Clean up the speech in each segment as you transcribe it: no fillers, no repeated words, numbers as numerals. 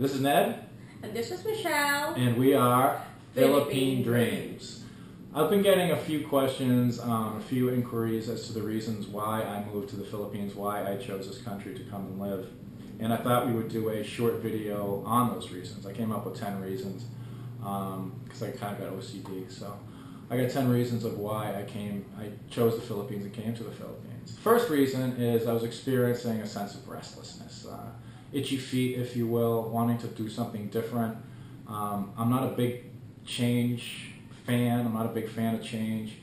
This is Ned. And this is Michelle. And we are Philippine Dreams. I've been getting a few questions, a few inquiries as to the reasons why I moved to the Philippines, why I chose this country to come and live. And I thought we would do a short video on those reasons. I came up with 10 reasons because I kind of got OCD. So I got 10 reasons of why I chose the Philippines and came to the Philippines. First reason is I was experiencing a sense of restlessness. Itchy feet, if you will, wanting to do something different. I'm not a big change fan. I'm not a big fan of change.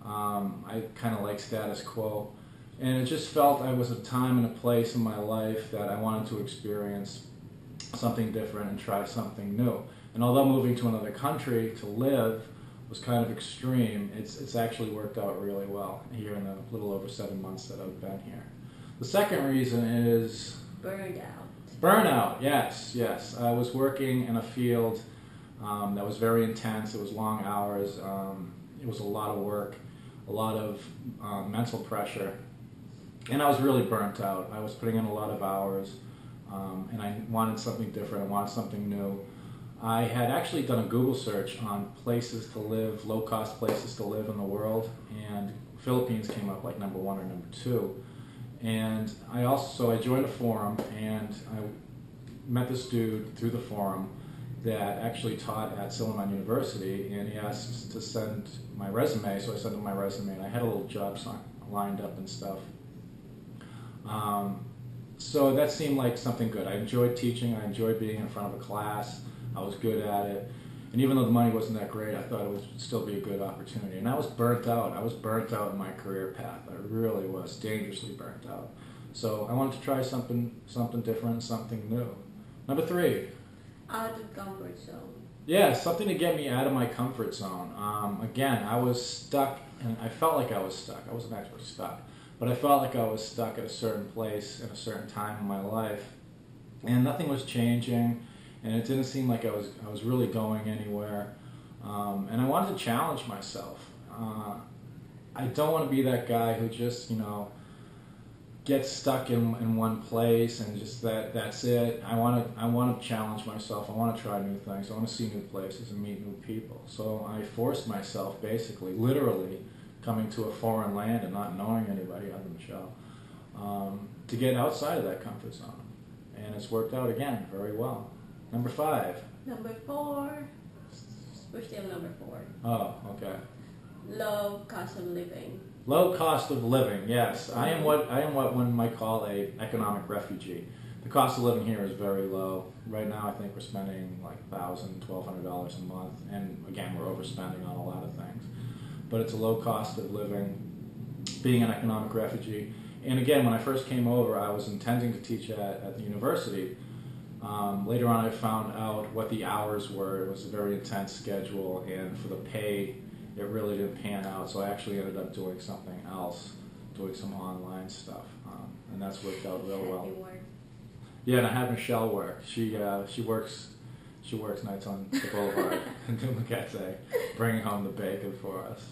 I kind of like status quo. And it just felt I was a time and a place in my life that I wanted to experience something different and try something new. And although moving to another country to live was kind of extreme, it's actually worked out really well here in the little over 7 months that I've been here. The second reason is Burnout, yes. I was working in a field that was very intense. It was long hours. It was a lot of work, a lot of mental pressure. And I was really burnt out. I was putting in a lot of hours, and I wanted something different. I wanted something new. I had actually done a Google search on places to live, low-cost places to live in the world, and Philippines came up like number 1 or number 2. And so I joined a forum, and I met this dude through the forum that actually taught at Silliman University, and he asked to send my resume, so I sent him my resume, and I had a little job lined up and stuff. So that seemed like something good. I enjoyed teaching, I enjoyed being in front of a class, I was good at it. And even though the money wasn't that great, I thought it would still be a good opportunity. And I was burnt out. I was burnt out in my career path. I really was dangerously burnt out. So I wanted to try something different, something new. Number 3. Out of comfort zone. Yeah, something to get me out of my comfort zone. Again, I was stuck, and I felt like I was stuck. I wasn't actually stuck, but I felt like I was stuck at a certain place at a certain time in my life, and nothing was changing. And it didn't seem like I was really going anywhere. And I wanted to challenge myself. I don't want to be that guy who just, gets stuck in one place and just that's it. I want to challenge myself. I want to try new things. I want to see new places and meet new people. So I forced myself, basically, literally, coming to a foreign land and not knowing anybody other than Michelle, to get outside of that comfort zone. And it's worked out, again, very well. Number 5. Number 4. We're still number 4. Oh, okay. Low cost of living. Low cost of living, yes. I am what one might call a economic refugee. The cost of living here is very low. Right now, I think we're spending like $1,000, $1,200 a month, and again, we're overspending on a lot of things. But it's a low cost of living, being an economic refugee. And again, when I first came over, I was intending to teach at the university. Later on, I found out what the hours were. It was a very intense schedule, and for the pay, it really didn't pan out. So I actually ended up doing something else, doing some online stuff, and that's worked out real well. Yeah, and I have Michelle work. She works nights on the boulevard in Dumaguete, bringing home the bacon for us.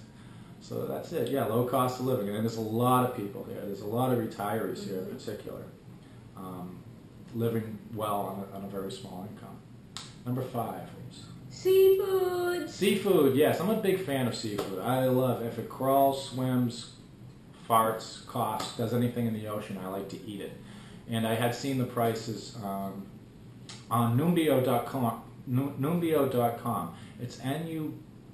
So that's it. Yeah, low cost of living, and there's a lot of people here. There's a lot of retirees here in particular. Living well on a very small income. Number 5. Seafood. Seafood, yes. I'm a big fan of seafood. I love it. If it crawls, swims, farts, coughs, does anything in the ocean, I like to eat it. And I had seen the prices on Numbeo.com. Numbeo.com. It's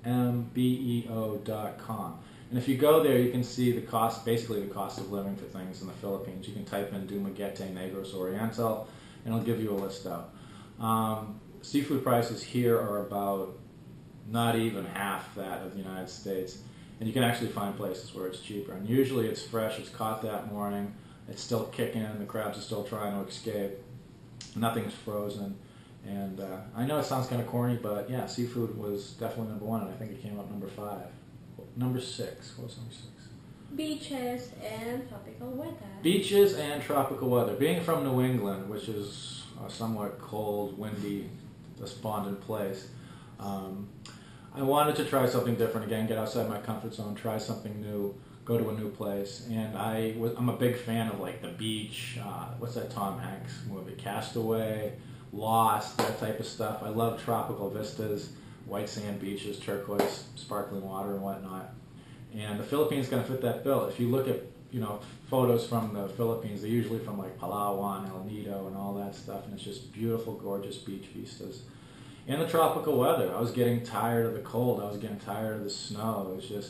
Numbeo.com. And if you go there, you can see the cost, basically the cost of living for things in the Philippines. You can type in Dumaguete, Negros, Oriental, and it'll give you a list out. Seafood prices here are about not even half that of the United States. And you can actually find places where it's cheaper. And usually it's fresh, it's caught that morning, it's still kicking, the crabs are still trying to escape. Nothing's frozen. And I know it sounds kind of corny, but yeah, seafood was definitely number 1, and I think it came up number 5. Number 6. What was number 6? Beaches and tropical weather. Beaches and tropical weather. Being from New England, which is a somewhat cold, windy, despondent place, I wanted to try something different again, get outside my comfort zone, try something new, go to a new place. And I'm a big fan of like the beach. What's that Tom Hanks movie? Castaway. Lost, that type of stuff. I love tropical vistas, white sand beaches, turquoise, sparkling water and whatnot. And the Philippines is going to fit that bill. If you look at, photos from the Philippines, they're usually from like Palawan, El Nido, and all that stuff, and it's just beautiful, gorgeous beach vistas. And the tropical weather. I was getting tired of the cold. I was getting tired of the snow. It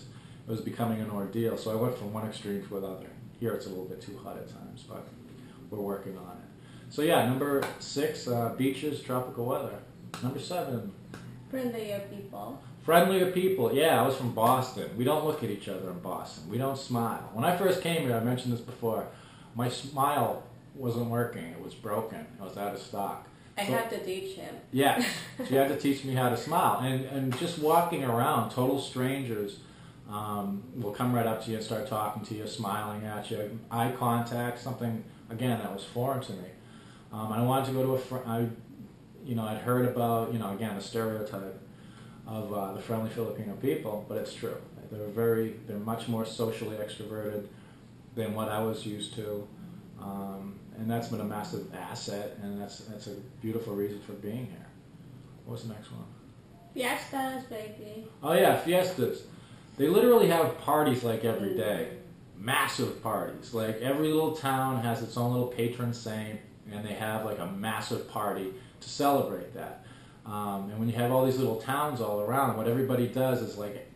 was becoming an ordeal. So I went from one extreme to another. Here it's a little bit too hot at times, but we're working on it. So yeah, number 6, beaches, tropical weather. Number 7. Friendlier people. Friendlier people. Yeah, I was from Boston. We don't look at each other in Boston. We don't smile. When I first came here, I mentioned this before, my smile wasn't working. It was broken. It was out of stock. I had to teach him. Yeah, she had to teach me how to smile. And just walking around, total strangers will come right up to you and start talking to you, smiling at you. Eye contact, something, again, that was foreign to me. I wanted to go to I'd heard about, again, the stereotype of the friendly Filipino people, but it's true. They're much more socially extroverted than what I was used to. And that's been a massive asset, and that's a beautiful reason for being here. What's the next one? Fiestas, baby. Oh yeah, fiestas. They literally have parties like every day. Massive parties. Like every little town has its own little patron saint, and they have like a massive party to celebrate that. And when you have all these little towns all around, what everybody does is like,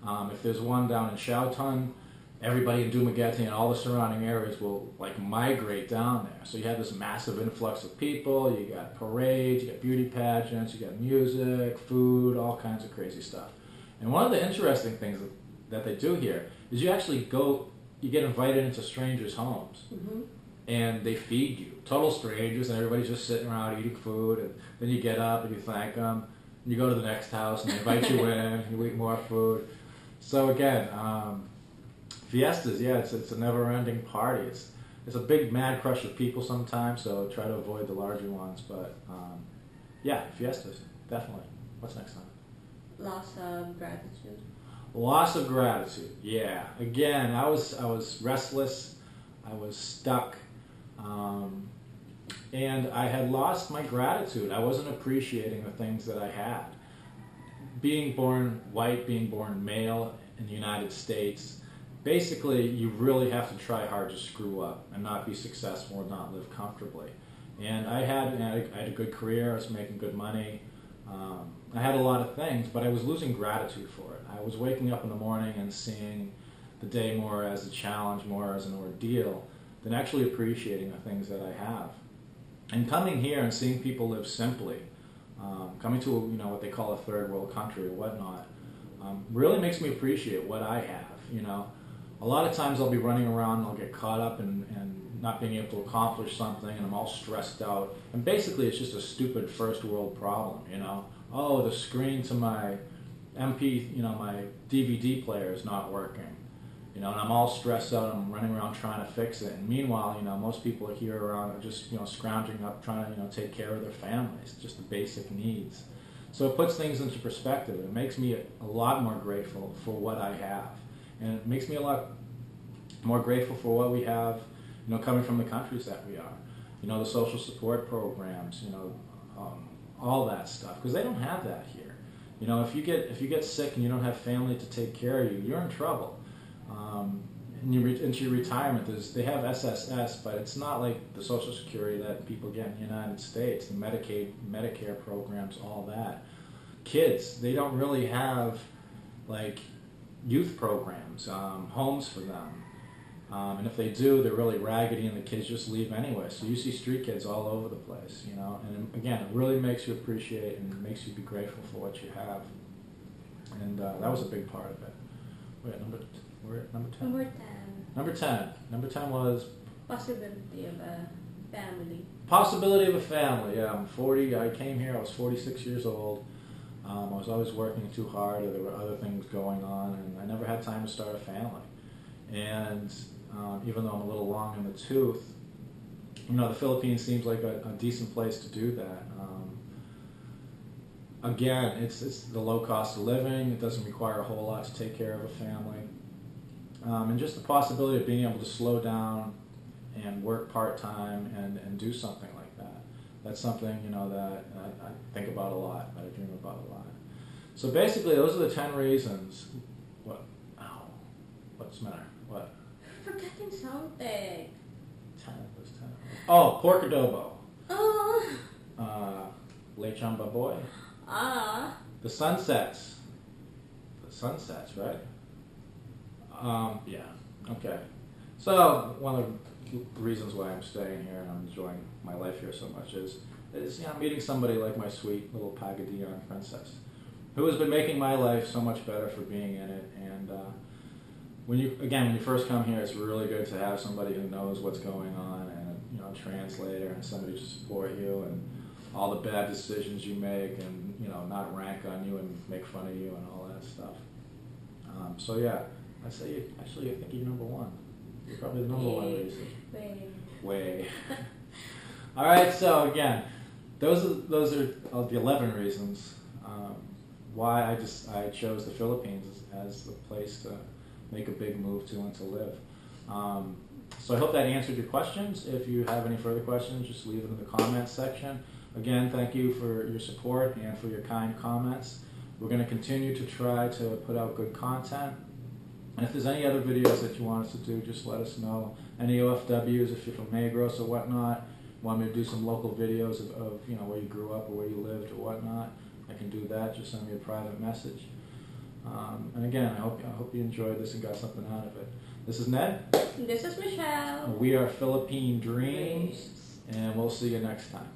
if there's one down in Xiaotun, everybody in Dumaguete and all the surrounding areas will like migrate down there. So you have this massive influx of people, you got parades, you got beauty pageants, you got music, food, all kinds of crazy stuff. And one of the interesting things that they do here is you get invited into strangers' homes. Mm-hmm. And they feed you, total strangers, and everybody's just sitting around eating food, and then you get up and you thank them, and you go to the next house and they invite you in, you eat more food. So again, fiestas, yeah, it's a never-ending party. It's a big mad crush of people sometimes, so try to avoid the larger ones. But yeah, fiestas, definitely. What's next time? Loss of gratitude. Loss of gratitude, yeah. Again, I was restless, I was stuck, and I had lost my gratitude. I wasn't appreciating the things that I had. Being born white, being born male in the United States, basically you really have to try hard to screw up and not be successful and not live comfortably. And I had a good career, I was making good money, I had a lot of things, but I was losing gratitude for it. I was waking up in the morning and seeing the day more as a challenge, more as an ordeal, than actually appreciating the things that I have. And coming here and seeing people live simply, coming to what they call a third world country or whatnot, really makes me appreciate what I have. A lot of times I'll be running around and I'll get caught up in not being able to accomplish something, and I'm all stressed out. And basically it's just a stupid first world problem, Oh, the screen to my my DVD player is not working. And I'm all stressed out, I'm running around trying to fix it. And meanwhile, most people here around are just, scrounging up, trying to, take care of their families, just the basic needs. So it puts things into perspective. It makes me a lot more grateful for what I have. And it makes me a lot more grateful for what we have, coming from the countries that we are. The social support programs, all that stuff, because they don't have that here. If you get sick and you don't have family to take care of you, you're in trouble. Into your retirement, they have SSS, but it's not like the Social Security that people get in the United States, the Medicaid, Medicare programs, all that. Kids, they don't really have like youth programs, homes for them. And if they do, they're really raggedy and the kids just leave anyway. So you see street kids all over the place, And again, it really makes you appreciate and makes you be grateful for what you have. And that was a big part of it. We're at number 10. Number 10. Number 10. Number 10 was? Possibility of a family. Possibility of a family, yeah. I'm 40. I came here, I was 46 years old. I was always working too hard, or there were other things going on, and I never had time to start a family. And even though I'm a little long in the tooth, the Philippines seems like a decent place to do that. Again, it's the low cost of living. It doesn't require a whole lot to take care of a family. And just the possibility of being able to slow down and work part-time and do something like that. That's something, you know, that I think about a lot, that I dream about a lot. So basically, those are the 10 reasons. What? Ow. What's the matter? What? Forgetting something. 10. What's 10? Oh, pork adobo. Oh. Lechon baboy. The sunsets. The sunsets, right? Yeah. Okay. So one of the reasons why I'm staying here and I'm enjoying my life here so much is you know, meeting somebody like my sweet little Pagadian princess, who has been making my life so much better for being in it. And when you first come here, it's really good to have somebody who knows what's going on, and you know, a translator and somebody to support you and all the bad decisions you make, and you know, not rank on you and make fun of you and all that stuff. So yeah, I say I think you're number one. You're probably the number one reason. Way. All right. So again, those are the 11 reasons why I chose the Philippines as the place to make a big move to and to live. So I hope that answered your questions. If you have any further questions, just leave it in the comments section. Again, thank you for your support and for your kind comments. We're going to continue to try to put out good content. And if there's any other videos that you want us to do, just let us know. Any OFWs, if you're from Negros or whatnot, want me to do some local videos of you know, where you grew up or where you lived or whatnot, I can do that. Just send me a private message. And again, I hope you enjoyed this and got something out of it. This is Ned. This is Michelle. We are Philippine Dreams, and we'll see you next time.